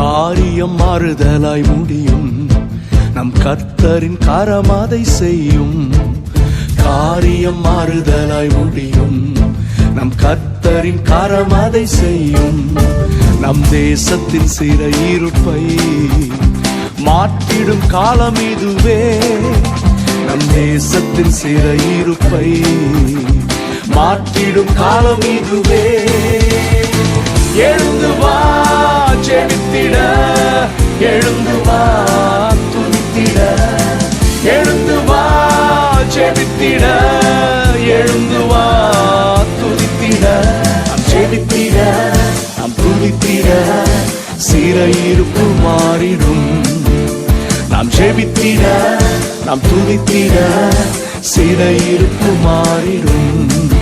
காரியம் மாறுதலாய் முடியும். நம் கர்த்தரின் கரம் அதை செய்யும். காரியம் மாறுதலாய் முடியும். நம் கர்த்தரின் கரம் அதை செய்யும். நம் தேசத்தின் சிறையிருப்பை மாற்றிடும் காலம் இதுவே. நம் தேசத்தின் சிறையிருப்பை மாற்றிடும் காலம் இதுவே. எழுந்து வா ஜெபித்திட, எழுந்து வா துதித்திட, எழுந்து வா ஜெபித்திட, எழுந்து வா துதித்திட. நாம் ஜெபித்திட, நாம் துதித்திட, சிறையிருப்பு மாறிடும். நாம் ஜெபித்திட, நாம் துதித்திட, சிறையிருப்பு மாறிடும்.